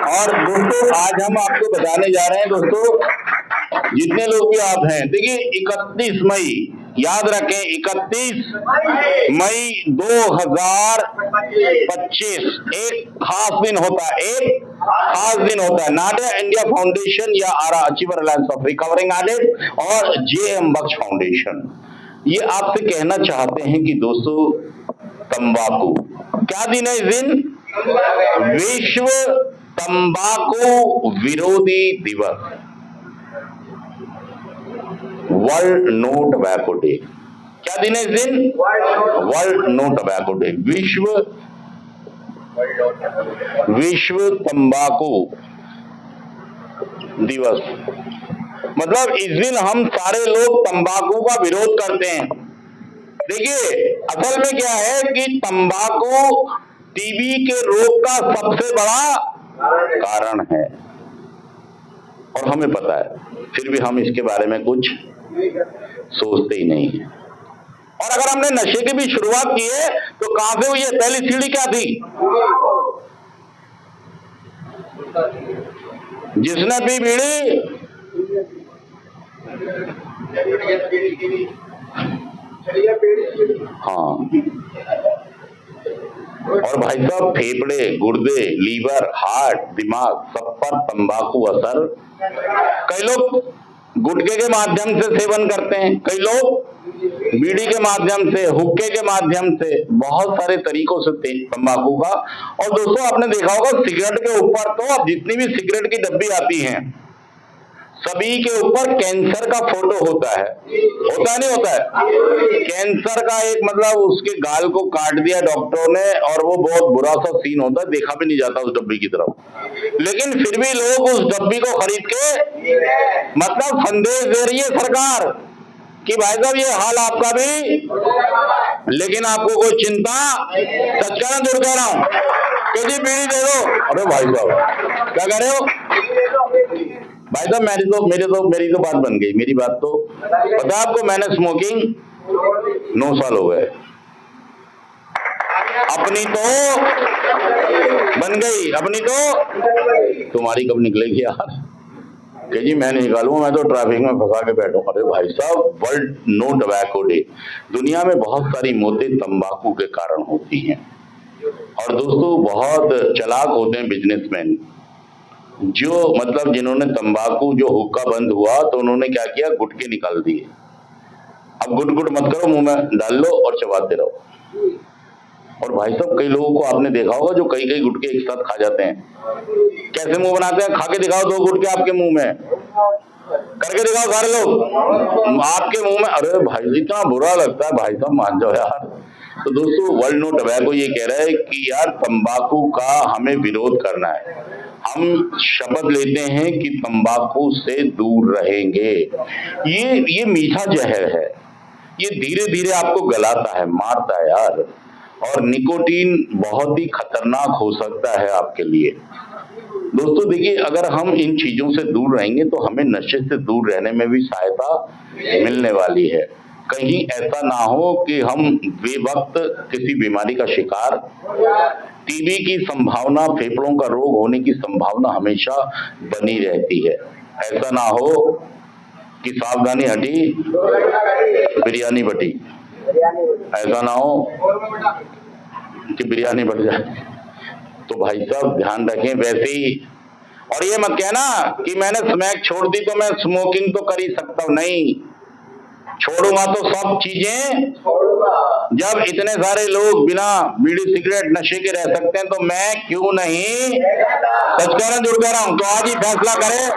और दोस्तों आज हम आपको बताने जा रहे हैं दोस्तों, जितने लोग भी आप हैं, देखिए 31 मई याद रखें, 31 मई 2025 एक खास दिन होता है, एक खास दिन होता है। नाडा इंडिया फाउंडेशन या ARA achiever alliance of recovering addict और जे.एम. बख्श फाउंडेशन ये आपसे कहना चाहते हैं कि दोस्तों तंबाकू, क्या दिन है इस दिन? विश्व तंबाकू विरोधी दिवस, वर्ल्ड नो टबैको डे। क्या दिन है इस दिन? वर्ल्ड नो टबैको डे, विश्व तंबाकू दिवस। मतलब इस दिन हम सारे लोग तंबाकू का विरोध करते हैं। देखिए असल में क्या है कि तंबाकू टीबी के रोग का सबसे बड़ा कारण है और हमें पता है, फिर भी हम इसके बारे में कुछ सोचते ही नहीं है। और अगर हमने नशे की भी शुरुआत की है तो कहां से हुई है? पहली सीढ़ी क्या थी? जिसने पी बीड़ी, हाँ, और भाई साहब फेफड़े, गुर्दे, लीवर, हार्ट, दिमाग सब पर तंबाकू असर। कई लोग गुटखे के माध्यम से सेवन करते हैं, कई लोग बीड़ी के माध्यम से, हुक्के के माध्यम से, बहुत सारे तरीकों से तंबाकू का। और दोस्तों आपने देखा होगा सिगरेट के ऊपर तो अब जितनी भी सिगरेट की डब्बी आती हैं सभी के ऊपर कैंसर का फोटो होता है नहीं होता है? कैंसर का एक मतलब उसके गाल को काट दिया डॉक्टरों ने और वो बहुत बुरा सा सीन होता है, देखा भी नहीं जाता उस डब्बी की तरफ, लेकिन फिर भी लोग उस डब्बी को खरीद के मतलब संदेश दे रही है सरकार कि भाई साहब ये हाल आपका भी, लेकिन आपको कोई चिंता, सच कहना दूर कह रहा हूं कि जी बीड़ी दे दो। अरे भाई साहब क्या कह रहे हो भाई साहब? मेरी तो बात बन गई। मेरी बात तो पता आपको, मैंने स्मोकिंग 9 साल हो गए, अपनी तो बन गई, अपनी तो तुम्हारी कब निकलेगी यार? कि जी मैं नहीं निकालूंगा, मैं तो ट्रैफिक में फंसा के बैठूं। अरे भाई साहब वर्ल्ड नो टबैको डे, दुनिया में बहुत सारी मौतें तंबाकू के कारण होती हैं। और दोस्तों बहुत चालाक होते हैं बिजनेसमैन, जो मतलब जिन्होंने तंबाकू, जो हुक्का बंद हुआ तो उन्होंने क्या किया, गुटके निकाल दिए। अब गुट गुट मत करो, मुंह में डाल लो और चबाते रहो। और भाई साहब कई लोगों को आपने देखा होगा जो कई गुटके एक साथ खा जाते हैं। कैसे मुंह बनाते हैं? खा के दिखाओ 2 गुटके आपके मुंह में, करके दिखाओ सारे लोग आपके मुंह में। अरे भाई इतना बुरा लगता है भाई साहब, मान जाओ यार। तो दोस्तों वर्ल्ड नो टबैको ये कह रहा है कि यार तंबाकू का हमें विरोध करना है। हम शपथ लेते हैं कि तंबाकू से दूर रहेंगे। ये मीठा जहर है, ये धीरे धीरे आपको गलाता है, मारता है यार। और निकोटीन बहुत ही खतरनाक हो सकता है आपके लिए। दोस्तों देखिए अगर हम इन चीजों से दूर रहेंगे तो हमें नशे से दूर रहने में भी सहायता मिलने वाली है। कहीं ऐसा ना हो कि हम बेवक्त किसी बीमारी का शिकार, टीबी की संभावना, फेफड़ों का रोग होने की संभावना हमेशा बनी रहती है। ऐसा ना हो कि सावधानी हटी बिरयानी बटी, ऐसा ना हो कि बिरयानी बढ़ जाए। तो भाई साहब ध्यान रखें वैसे ही। और ये मत कहना कि मैंने स्मैक छोड़ दी तो मैं स्मोकिंग तो कर ही सकता हूं। नहीं, छोड़ूंगा तो सब चीजें छोड़ूंगा। जब इतने सारे लोग बिना बीड़ी सिगरेट नशे के रह सकते हैं तो मैं क्यों नहीं? सच कह रहा हूं, झूठ कह रहा हूं? तो आज ही फैसला करें,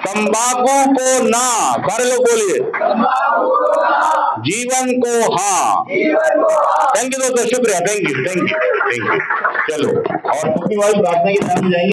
तंबाकू को ना, सारे लोग बोलिए, जीवन को हाँ। थैंक यू दोस्तों, शुक्रिया, थैंक यू। चलो और प्रार्थना की साथ में जाएंगे।